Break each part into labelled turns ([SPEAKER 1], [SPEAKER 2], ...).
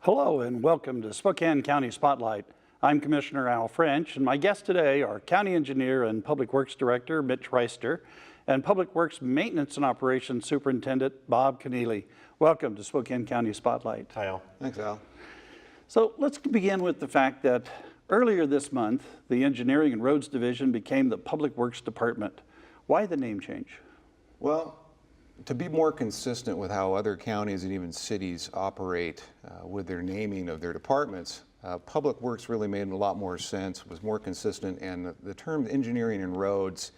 [SPEAKER 1] Hello and welcome to Spokane County Spotlight. I'm Commissioner Al French, and my guests today are County Engineer and Public Works Director Mitch Reister and Public Works Maintenance and Operations Superintendent Bob Keneally. Welcome to Spokane County Spotlight.
[SPEAKER 2] Hi, Al.
[SPEAKER 3] Thanks, Al.
[SPEAKER 1] So let's begin with the fact that earlier this month, the Engineering and Roads Division became the Public Works Department. Why the name change?
[SPEAKER 3] Well, to be more consistent with how other counties and even cities operate with their naming of their departments, Public Works really made a lot more sense, was more consistent, and the term engineering and roads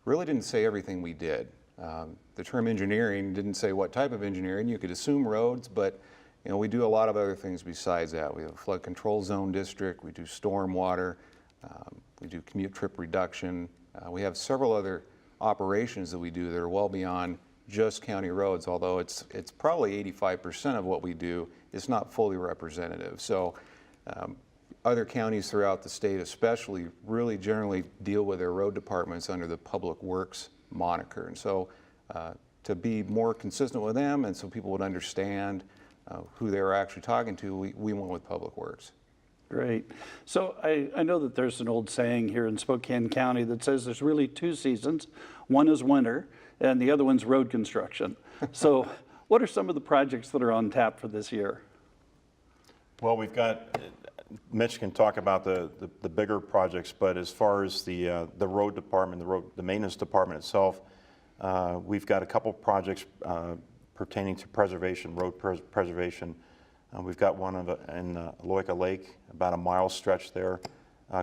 [SPEAKER 3] really didn't say everything we did. The term engineering didn't say what type of engineering. You could assume roads, but we do a lot of other things besides that. We have a flood control zone district, we do storm water, we do commute trip reduction. We have several other operations that we do that are well beyond just county roads, although it's probably 85% of what we do is not fully representative. So other counties throughout the state especially really generally deal with their road departments under the Public Works moniker. And so to be more consistent with them and so people would understand who they were actually talking to, we went with Public Works.
[SPEAKER 1] Great. So I know that there's an old saying here in Spokane County that says there's really two seasons. One is winter and the other one's road construction. So what are some of the projects that are on tap for this year?
[SPEAKER 2] Well, we've got, Mitch can talk about the bigger projects, but as far as the road department, the maintenance department itself, we've got a couple projects pertaining to preservation, road preservation. We've got one in Loika Lake, about a mile stretch there.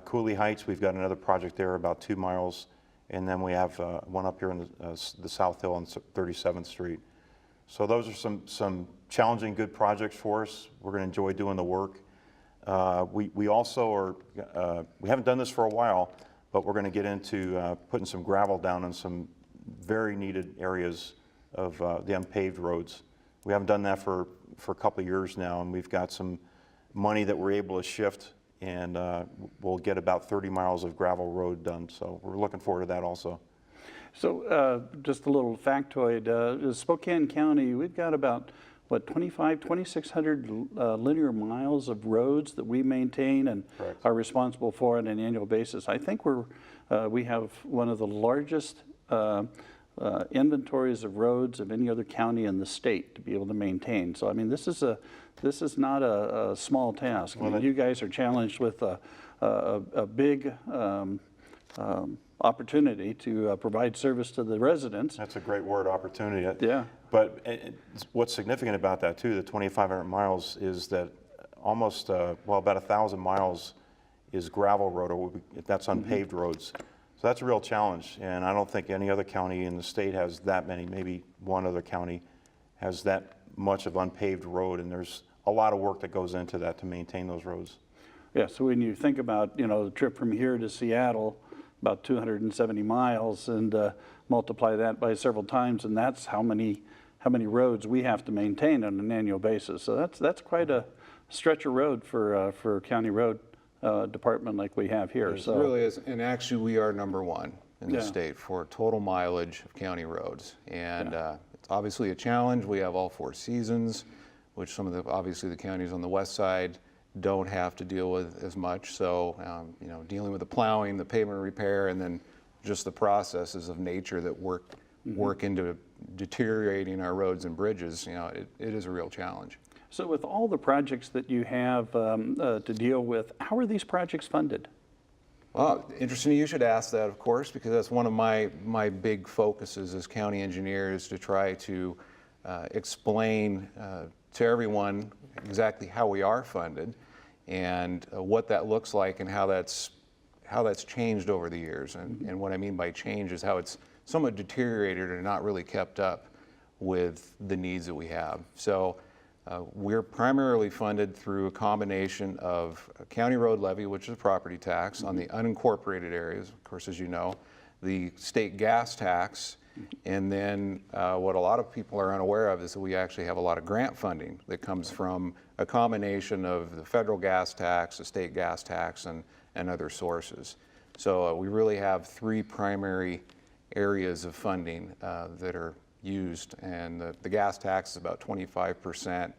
[SPEAKER 2] Cooley Heights, we've got another project there about 2 miles. And then we have one up here in the South Hill on 37th Street. So those are some challenging, good projects for us. We're going to enjoy doing the work. We also are, we haven't done this for a while, but we're going to get into putting some gravel down in some very needed areas of the unpaved roads. We haven't done that for a couple of years now, and we've got some money that we're able to shift, and we'll get about 30 miles of gravel road done. So we're looking forward to that also.
[SPEAKER 1] So just a little factoid, Spokane County, we've got about, what, 2,600 linear miles of roads that we maintain and
[SPEAKER 2] Correct.
[SPEAKER 1] Are responsible for on an annual basis. I think we have one of the largest inventories of roads of any other county in the state to be able to maintain. So I mean, this is not a small task. I mean, you guys are challenged with a big opportunity to provide service to the residents.
[SPEAKER 2] That's a great word, opportunity.
[SPEAKER 1] Yeah.
[SPEAKER 2] But what's significant about that too, the 2,500 miles, is that almost, well, about 1,000 miles is gravel road, or that's unpaved roads. So that's a real challenge, and I don't think any other county in the state has that many. Maybe one other county has that much of unpaved road, and there's a lot of work that goes into that to maintain those roads. Yeah,
[SPEAKER 1] so when you think about, the trip from here to Seattle, about 270 miles, and multiply that by several times, and that's how many roads we have to maintain on an annual basis. So that's quite a stretch of road for county road department like we have here.
[SPEAKER 3] It really is, and actually we are #1 in the state for total mileage of county roads, and it's obviously a challenge. We have all 4 seasons, which some of obviously the counties on the west side don't have to deal with as much. So dealing with the plowing, the pavement repair, and then just the processes of nature that work into deteriorating our roads and bridges, it is a real challenge.
[SPEAKER 1] So with all the projects that you have to deal with, how are these projects funded?
[SPEAKER 3] Well, interesting you should ask that, of course, because that's one of my big focuses as county engineers, to try to explain to everyone exactly how we are funded and what that looks like and how that's changed over the years. And what I mean by change is how it's somewhat deteriorated or not really kept up with the needs that we have. So we're primarily funded through a combination of a county road levy, which is a property tax on the unincorporated areas, of course, as you know, the state gas tax, and then what a lot of people are unaware of is that we actually have a lot of grant funding that comes from a combination of the federal gas tax, the state gas tax, and other sources. So we really have 3 primary areas of funding that are used, and the gas tax is about 25%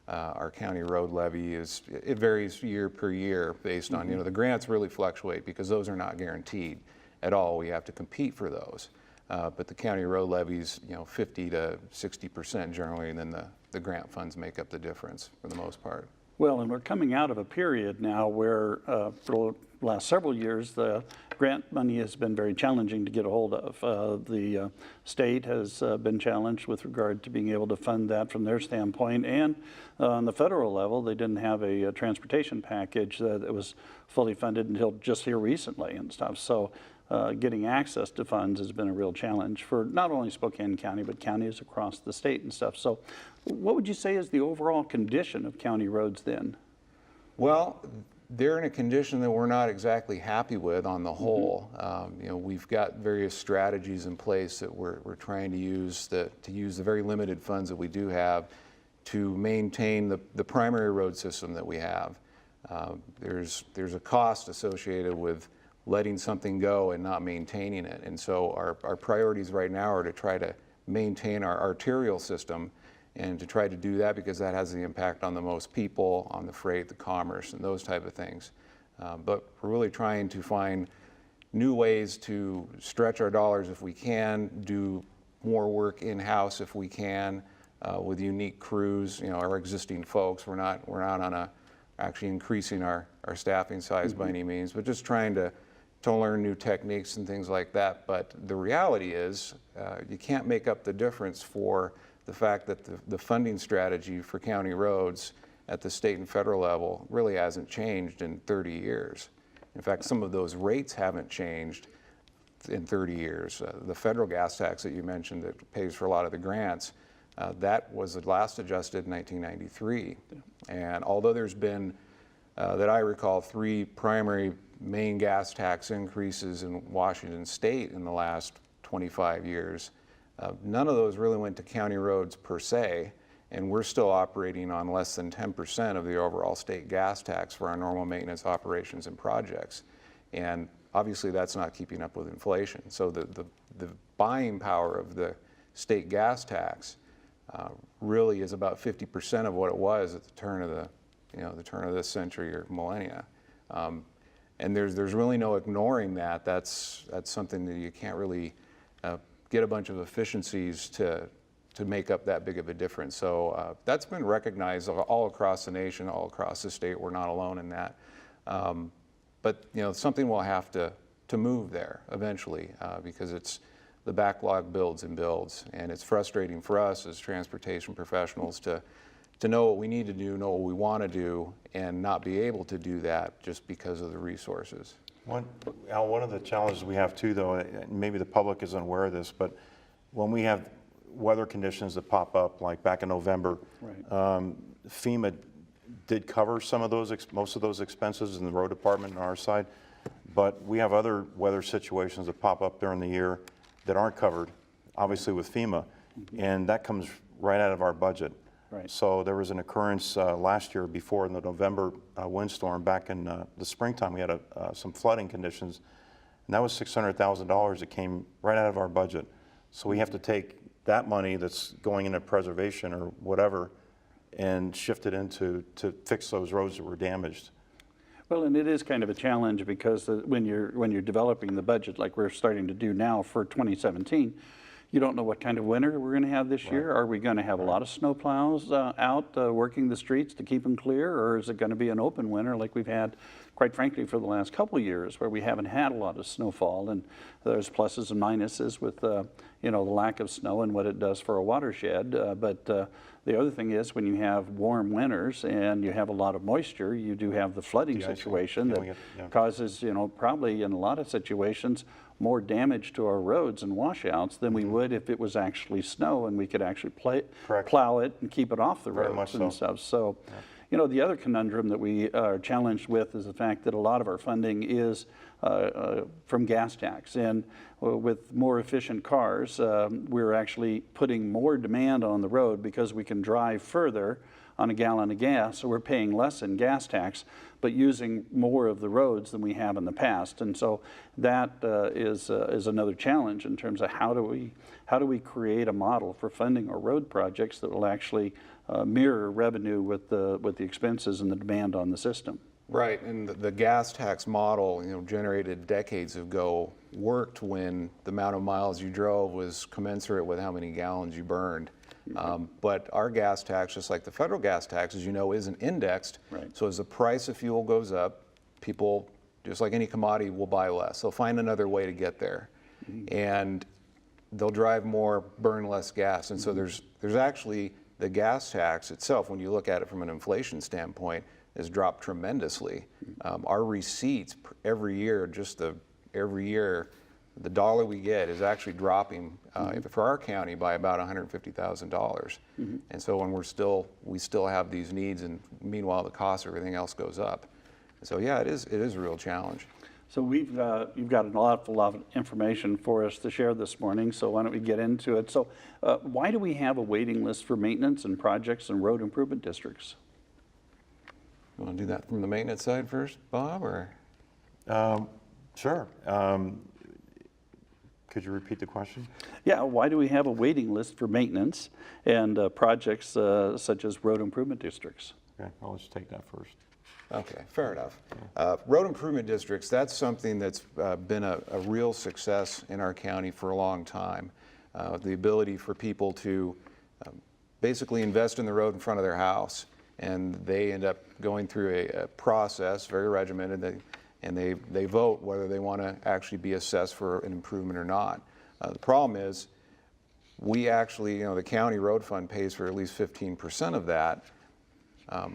[SPEAKER 3] Our county road levy it varies year per year based on, the grants really fluctuate because those are not guaranteed at all. We have to compete for those. But the county road levies, 50 to 60% generally, and then the grant funds make up the difference for the most part.
[SPEAKER 1] Well, and we're coming out of a period now where for the last several years, the grant money has been very challenging to get a hold of. The state has been challenged with regard to being able to fund that from their standpoint. And on the federal level, they didn't have a transportation package that was fully funded until just here recently and stuff. So getting access to funds has been a real challenge for not only Spokane County, but counties across the state and stuff. So what would you say is the overall condition of county roads then?
[SPEAKER 3] Well, they're in a condition that we're not exactly happy with on the whole. We've got various strategies in place that we're trying to use the very limited funds that we do have to maintain the primary road system that we have. There's a cost associated with letting something go and not maintaining it. And so our priorities right now are to try to maintain our arterial system and to try to do that because that has the impact on the most people, on the freight, the commerce, and those type of things. But we're really trying to find new ways to stretch our dollars if we can, do more work in-house if we can, with unique crews, our existing folks. We're not on actually increasing our staffing size by any means, but just trying to learn new techniques and things like that. But the reality is you can't make up the difference for the fact that the funding strategy for county roads at the state and federal level really hasn't changed in 30 years. In fact, some of those rates haven't changed in 30 years. The federal gas tax that you mentioned that pays for a lot of the grants, that was last adjusted in 1993. And although there's been, that I recall, 3 primary main gas tax increases in Washington state in the last 25 years, none of those really went to county roads per se, and we're still operating on less than 10% of the overall state gas tax for our normal maintenance operations and projects. And obviously that's not keeping up with inflation. So the buying power of the state gas tax really is about 50% of what it was at the turn of the turn of this century or millennia. And there's really no ignoring that. That's something that you can't really get a bunch of efficiencies to make up that big of a difference. So that's been recognized all across the nation, all across the state. We're not alone in that. But something will have to move there eventually because the backlog builds and builds, and it's frustrating for us as transportation professionals to know what we need to do, know what we want to do, and not be able to do that just because of the resources.
[SPEAKER 2] Al, one of the challenges we have too, though, and maybe the public is unaware of this, but when we have weather conditions that pop up, like back in November, right. FEMA did cover most of those expenses in the road department on our side, but we have other weather situations that pop up during the year that aren't covered, obviously with FEMA, and that comes right out of our budget.
[SPEAKER 1] Right.
[SPEAKER 2] So there was an occurrence last year before the November windstorm. Back in the springtime, we had some flooding conditions, and that was $600,000 that came right out of our budget. So we have to take that money that's going into preservation or whatever and shift it to fix those roads that were damaged.
[SPEAKER 1] Well, and it is kind of a challenge because when you're developing the budget like we're starting to do now for 2017, you don't know what kind of winter we're going to have this year. Are we going to have a lot of snow plows out working the streets to keep them clear, or is it going to be an open winter like we've had, quite frankly, for the last couple of years where we haven't had a lot of snowfall? And there's pluses and minuses with the lack of snow and what it does for a watershed. But the other thing is when you have warm winters and you have a lot of moisture, you do have the flooding situation that causes, probably in a lot of situations, more damage to our roads and washouts than we would if it was actually snow and we could actually plow it and keep it off the roads and stuff. So, the other conundrum that we are challenged with is the fact that a lot of our funding is from gas tax. And with more efficient cars, we're actually putting more demand on the road because we can drive further on a gallon of gas, so we're paying less in gas tax, but using more of the roads than we have in the past. And so that is another challenge in terms of how do we create a model for funding our road projects that will actually mirror revenue with the expenses and the demand on the system.
[SPEAKER 3] Right, and the gas tax model, generated decades ago, worked when the amount of miles you drove was commensurate with how many gallons you burned. But our gas tax, just like the federal gas tax, as you know, isn't indexed.
[SPEAKER 1] Right.
[SPEAKER 3] So as the price of fuel goes up, people, just like any commodity, will buy less. They'll find another way to get there. And they'll drive more, burn less gas. And so there's actually the gas tax itself, when you look at it from an inflation standpoint, has dropped tremendously. Our receipts every year, every year, the dollar we get is actually dropping for our county by about $150,000. And so when we still have these needs, and meanwhile the cost of everything else goes up. So yeah, it is a real challenge.
[SPEAKER 1] So you've got an awful lot of information for us to share this morning, so why don't we get into it. So why do we have a waiting list for maintenance and projects and road improvement districts?
[SPEAKER 3] You want to do that from the maintenance side first, Bob, or?
[SPEAKER 2] Sure. Could you repeat the question?
[SPEAKER 1] Yeah, why do we have a waiting list for maintenance and projects such as road improvement districts?
[SPEAKER 2] Okay, I'll just take that first.
[SPEAKER 3] Okay, fair enough. Road improvement districts, that's something that's been a real success in our county for a long time. The ability for people to basically invest in the road in front of their house, and they end up going through a process, very regimented, and they vote whether they want to actually be assessed for an improvement or not. The problem is, we actually, the county road fund pays for at least 15% of that.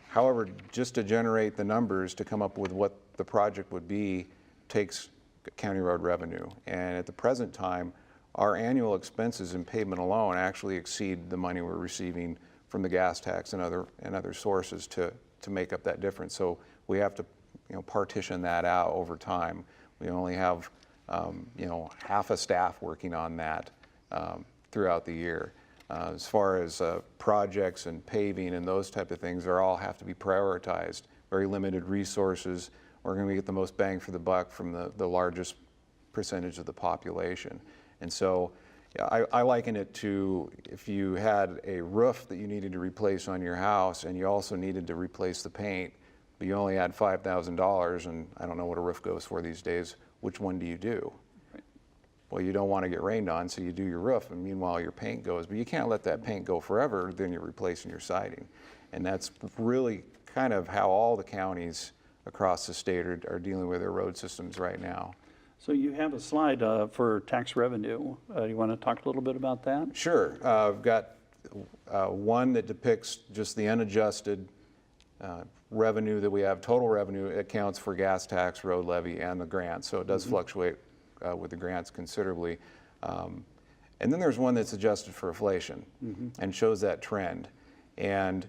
[SPEAKER 3] However, just to generate the numbers to come up with what the project would be takes county road revenue. And at the present time, our annual expenses in pavement alone actually exceed the money we're receiving from the gas tax and other sources to make up that difference. So we have to partition that out over time. We only have half a staff working on that throughout the year. As far as projects and paving and those type of things, they all have to be prioritized. Very limited resources. We're going to get the most bang for the buck from the largest percentage of the population. And so I liken it to if you had a roof that you needed to replace on your house and you also needed to replace the paint, but you only had $5,000, and I don't know what a roof goes for these days, which one do you do? Right. Well, you don't want to get rained on, so you do your roof, and meanwhile your paint goes, but you can't let that paint go forever, then you're replacing your siding. And that's really kind of how all the counties across the state are dealing with their road systems right now.
[SPEAKER 1] So you have a slide for tax revenue. You want to talk a little bit about that?
[SPEAKER 3] Sure. I've got one that depicts just the unadjusted revenue that we have. Total revenue accounts for gas tax, road levy, and the grants. So it does fluctuate with the grants considerably. And then there's one that's adjusted for inflation and shows that trend. And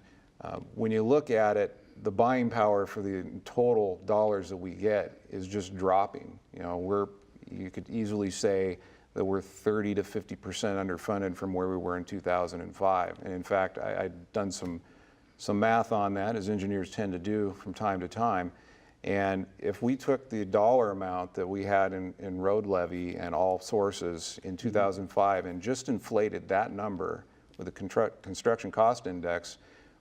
[SPEAKER 3] when you look at it, the buying power for the total dollars that we get is just dropping. You could easily say that we're 30 to 50% underfunded from where we were in 2005. And in fact, I'd done some math on that, as engineers tend to do from time to time. And if we took the dollar amount that we had in road levy and all sources in 2005 and just inflated that number with the construction cost index,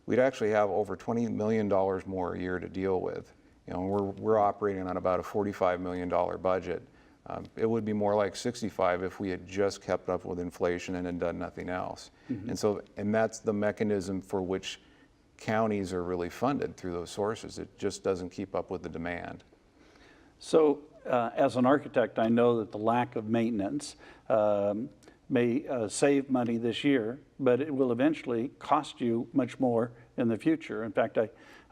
[SPEAKER 3] we'd actually have over $20 million more a year to deal with. We're operating on about a $45 million budget. It would be more like 65 if we had just kept up with inflation and had done nothing else. And that's the mechanism for which counties are really funded through those sources. It just doesn't keep up with the demand.
[SPEAKER 1] So as an architect, I know that the lack of maintenance may save money this year, but it will eventually cost you much more in the future. In fact, I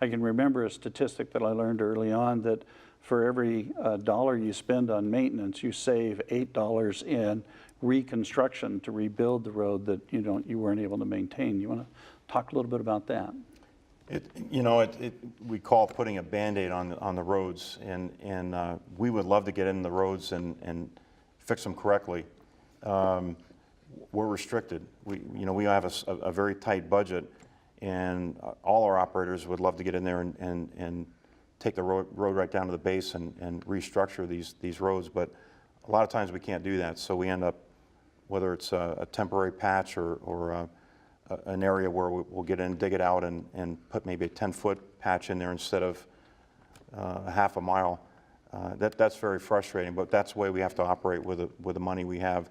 [SPEAKER 1] can remember a statistic that I learned early on that for every dollar you spend on maintenance, you save $8 in reconstruction to rebuild the road that you weren't able to maintain. You want to talk a little bit about that?
[SPEAKER 2] We call putting a Band-Aid on the roads, and we would love to get in the roads and fix them correctly. We're restricted. We have a very tight budget, and all our operators would love to get in there and take the road right down to the base and restructure these roads, but a lot of times we can't do that, so we end up, whether it's a temporary patch or an area where we'll get in, dig it out, and put maybe a 10-foot patch in there instead of a half a mile. That's very frustrating, but that's the way we have to operate with the money we have.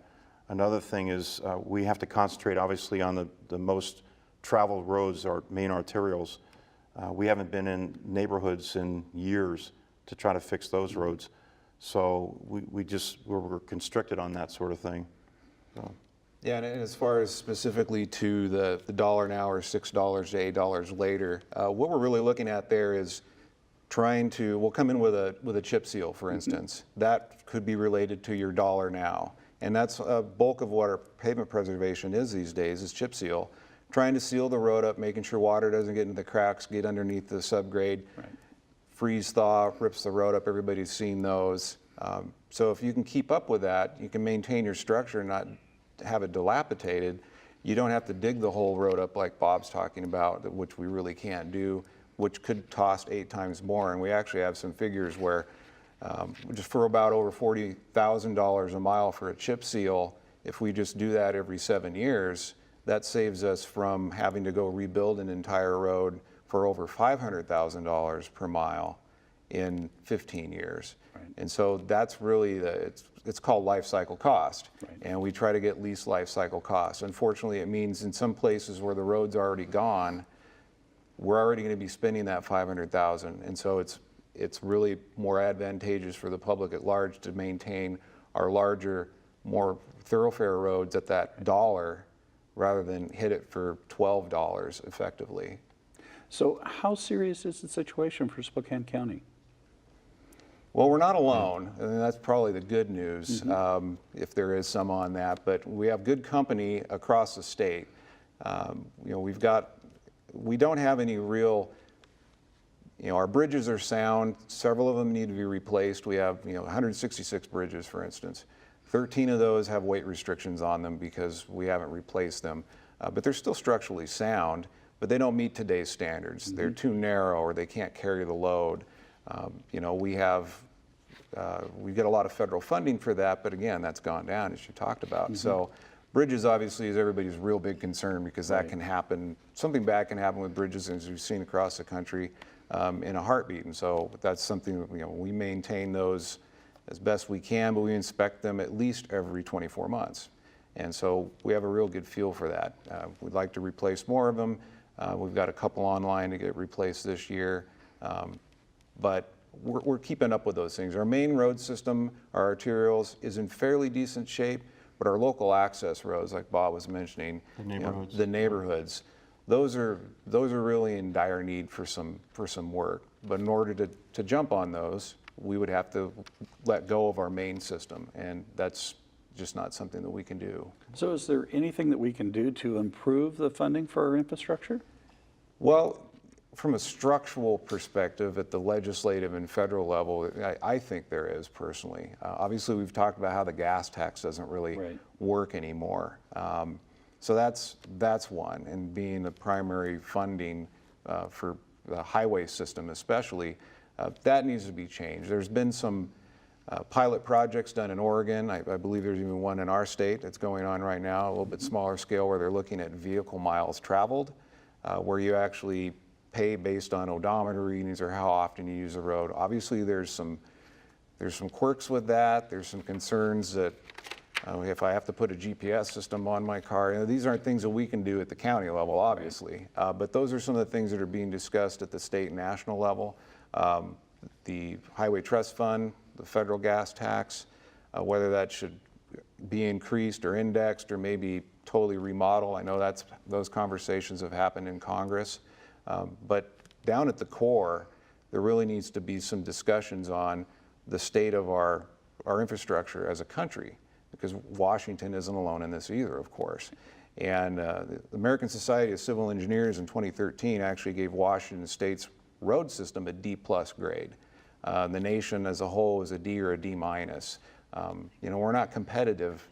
[SPEAKER 2] Another thing is we have to concentrate obviously on the most traveled roads, our main arterials. We haven't been in neighborhoods in years to try to fix those roads. So we're constricted on that sort of thing. So.
[SPEAKER 3] Yeah, and as far as specifically to the $1 an hour, $6 to $8 later, what we're really looking at there is we'll come in with a chip seal, for instance. That could be related to your dollar now. And that's a bulk of what our pavement preservation is these days, is chip seal. Trying to seal the road up, making sure water doesn't get into the cracks, get underneath the subgrade. Right. Freeze thaw, rips the road up, everybody's seen those. So if you can keep up with that, you can maintain your structure and not have it dilapidated. You don't have to dig the whole road up like Bob's talking about, which we really can't do, which could cost 8 times more. And we actually have some figures where just for about over $40,000 a mile for a chip seal, if we just do that every 7 years, that saves us from having to go rebuild an entire road for over $500,000 per mile in 15 years. Right. And so that's really it's called life cycle cost. Right. And we try to get least life cycle costs. Unfortunately, it means in some places where the road's already gone, we're already going to be spending that $500,000. And so it's really more advantageous for the public at large to maintain our larger, more thoroughfare roads at that dollar rather than hit it for $12 effectively.
[SPEAKER 1] So how serious is the situation for Spokane County?
[SPEAKER 3] Well, we're not alone, and that's probably the good news, if there is some on that. But we have good company across the state. We don't have any real, our bridges are sound. Several of them need to be replaced. We have 166 bridges, for instance. 13 of those have weight restrictions on them because we haven't replaced them. But they're still structurally sound, but they don't meet today's standards. They're too narrow or they can't carry the load. We get a lot of federal funding for that, but again, that's gone down, as you talked about. So bridges obviously is everybody's real big concern because that can happen, something bad can happen with bridges, as we've seen across the country, in a heartbeat. And so that's something that, we maintain those as best we can, but we inspect them at least every 24 months. And so we have a real good feel for that. We'd like to replace more of them. We've got a couple online to get replaced this year. But we're keeping up with those things. Our main road system, our arterials, is in fairly decent shape, but our local access roads, like Bob was mentioning, the neighborhoods, those are really in dire need for some work. But in order to jump on those, we would have to let go of our main system, and that's just not something that we can do.
[SPEAKER 1] So is there anything that we can do to improve the funding for our infrastructure?
[SPEAKER 3] Well, from a structural perspective at the legislative and federal level, I think there is personally. Obviously, we've talked about how the gas tax doesn't really work anymore. So that's one, and being the primary funding for the highway system especially, that needs to be changed. There's been some pilot projects done in Oregon. I believe there's even one in our state that's going on right now, a little bit smaller scale, where they're looking at vehicle miles traveled, where you actually pay based on odometer readings or how often you use the road. Obviously, there's some quirks with that. There's some concerns that if I have to put a GPS system on my car, these aren't things that we can do at the county level, obviously. But those are some of the things that are being discussed at the state and national level. The Highway Trust Fund, the federal gas tax, whether that should be increased or indexed or maybe totally remodel. I know those conversations have happened in Congress. But down at the core, there really needs to be some discussions on the state of our infrastructure as a country, because Washington isn't alone in this either, of course. And the American Society of Civil Engineers in 2013 actually gave Washington State's road system a D+ grade. The nation as a whole is a D or a D-. We're not competitive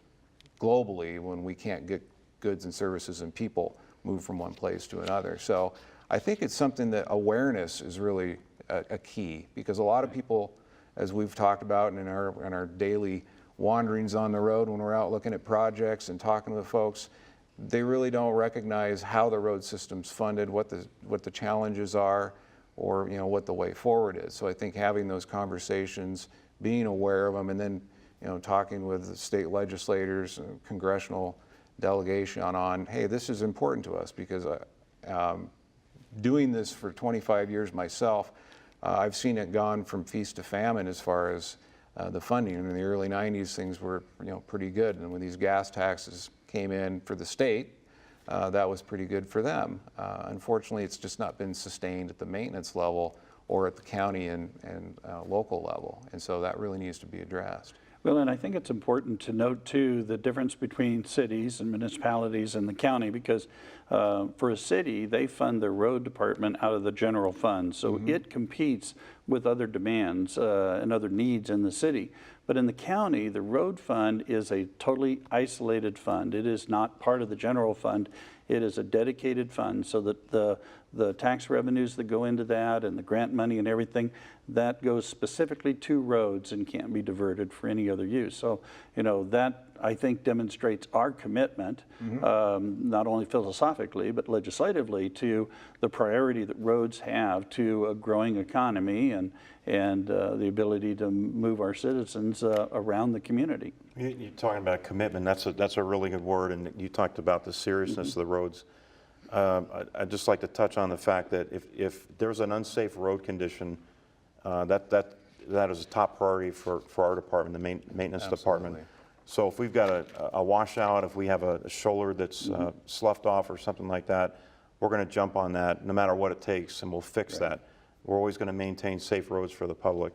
[SPEAKER 3] globally when we can't get goods and services and people moved from one place to another. So I think it's something that awareness is really a key, because a lot of people, as we've talked about in our daily wanderings on the road when we're out looking at projects and talking with folks, they really don't recognize how the road system's funded, what the challenges are, or what the way forward is. So I think having those conversations, being aware of them, and then talking with the state legislators and congressional delegation on, hey, this is important to us, because doing this for 25 years myself, I've seen it gone from feast to famine as far as the funding. In the early 90s, things were pretty good, and when these gas taxes came in for the state, that was pretty good for them. Unfortunately, it's just not been sustained at the maintenance level or at the county and local level, and so that really needs to be addressed.
[SPEAKER 1] Well, and I think it's important to note too the difference between cities and municipalities and the county, because for a city, they fund their road department out of the general fund, so it competes with other demands and other needs in the city. But in the county, the road fund is a totally isolated fund. It is not part of the general fund. It is a dedicated fund, so that the tax revenues that go into that and the grant money and everything, that goes specifically to roads and can't be diverted for any other use. So, that I think demonstrates our commitment, not only philosophically, but legislatively, to the priority that roads have to a growing economy and the ability to move our citizens around the community.
[SPEAKER 2] You're talking about commitment. That's a really good word, and you talked about the seriousness of the roads. I'd just like to touch on the fact that if there's an unsafe road condition, that is a top priority for our department, the maintenance department. So if we've got a washout, if we have a shoulder that's sloughed off or something like that, we're going to jump on that no matter what it takes, and we'll fix that. We're always going to maintain safe roads for the public.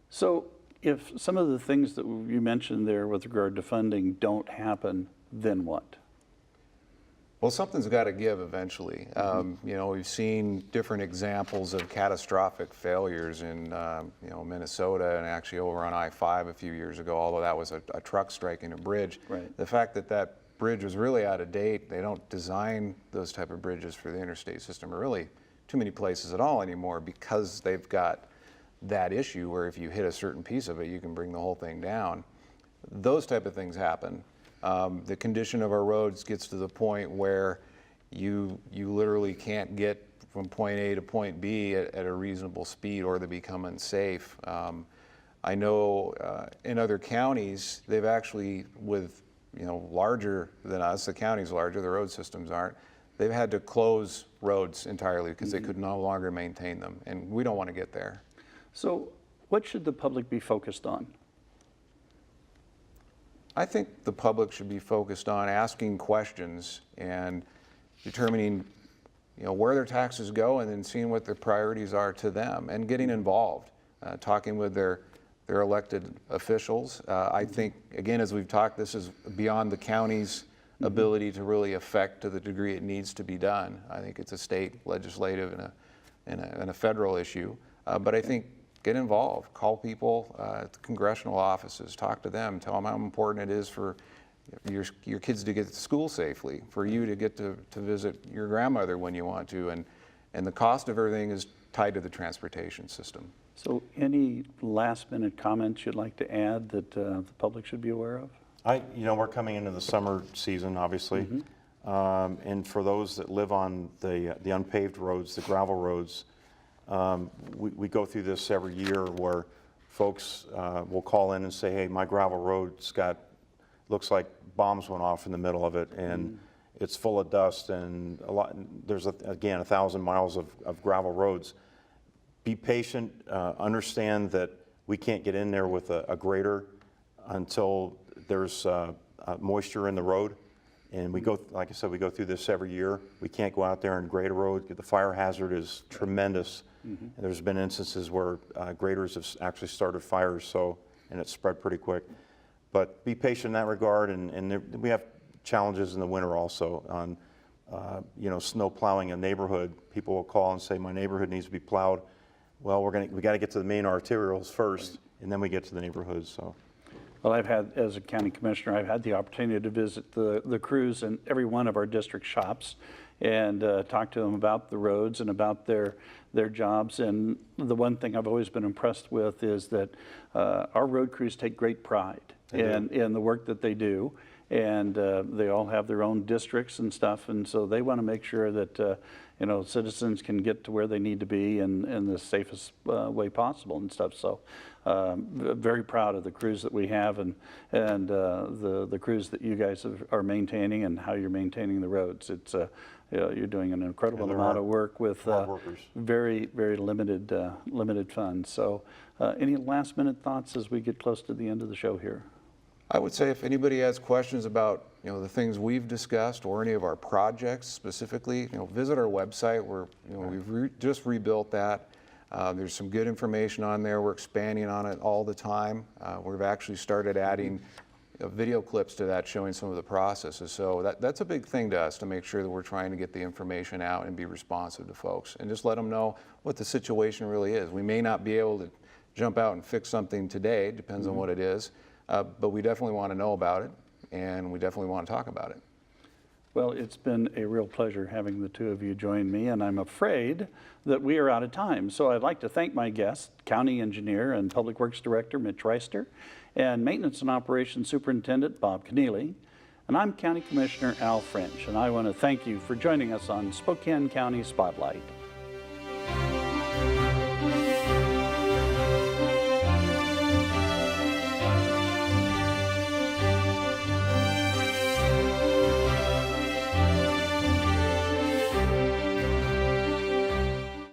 [SPEAKER 1] So if some of the things that you mentioned there with regard to funding don't happen, then what?
[SPEAKER 3] Well, something's got to give eventually. We've seen different examples of catastrophic failures in Minnesota, and actually over on I-5 a few years ago, although that was a truck striking a bridge.
[SPEAKER 1] Right.
[SPEAKER 3] The fact that that bridge was really out of date, they don't design those type of bridges for the interstate system, or really too many places at all anymore, because they've got that issue where if you hit a certain piece of it, you can bring the whole thing down. Those type of things happen. The condition of our roads gets to the point where you literally can't get from point A to point B at a reasonable speed, or they become unsafe. I know in other counties, they've actually, with larger than us, the county's larger, the road systems aren't, they've had to close roads entirely because they could no longer maintain them, and we don't want to get there.
[SPEAKER 1] So what should the public be focused on?
[SPEAKER 3] I think the public should be focused on asking questions and determining where their taxes go, and then seeing what their priorities are to them, and getting involved, talking with their elected officials. I think, again, as we've talked, this is beyond the county's ability to really affect to the degree it needs to be done. I think it's a state legislative and a federal issue. But I think get involved, call people at the congressional offices, talk to them, tell them how important it is for your kids to get to school safely, for you to get to visit your grandmother when you want to, and the cost of everything is tied to the transportation system.
[SPEAKER 1] So any last minute comments you'd like to add that the public should be aware of?
[SPEAKER 2] We're coming into the summer season, obviously, and for those that live on the unpaved roads, the gravel roads, we go through this every year where folks will call in and say, hey, my gravel road's looks like bombs went off in the middle of it, and it's full of dust, and there's, again, 1,000 miles of gravel roads. Be patient, understand that we can't get in there with a grader until there's moisture in the road. And we go, like I said, we go through this every year. We can't go out there and grade a road. The fire hazard is tremendous. And there's been instances where graders have actually started fires, and it's spread pretty quick. But be patient in that regard, and we have challenges in the winter also on, snow plowing a neighborhood. People will call and say, my neighborhood needs to be plowed. Well, we got to get to the main arterials first, and then we get to the neighborhoods. So.
[SPEAKER 1] Well, as a county commissioner, I've had the opportunity to visit the crews in every one of our district shops and talk to them about the roads and about their jobs. And the one thing I've always been impressed with is that our road crews take great pride in the work that they do. and they all have their own districts and stuff, and so they want to make sure that you know, citizens can get to where they need to be in the safest way possible and stuff. So very proud of the crews that we have, and the crews that you guys are maintaining and how you're maintaining the roads. It's you know, you're doing an incredible amount of work with very limited funds. So any last minute thoughts as we get close to the end of the show here?
[SPEAKER 3] I would say if anybody has questions about, you know, the things we've discussed or any of our projects specifically, you know, visit our website. We've just rebuilt that. There's some good information on there. We're expanding on it all the time. We've actually started adding video clips to that showing some of the processes. So that's a big thing to us, to make sure that we're trying to get the information out and be responsive to folks and just let them know what the situation really is. We may not be able to jump out and fix something today, depends on what it is. But we definitely want to know about it, and we definitely want to talk about it.
[SPEAKER 1] Well, it's been a real pleasure having the two of you join me, and I'm afraid that we are out of time. So I'd like to thank my guests, County Engineer and Public Works Director Mitch Reister, and Maintenance and Operations Superintendent Bob Keneally. And I'm County Commissioner Al French, and I want to thank you for joining us on Spokane County Spotlight.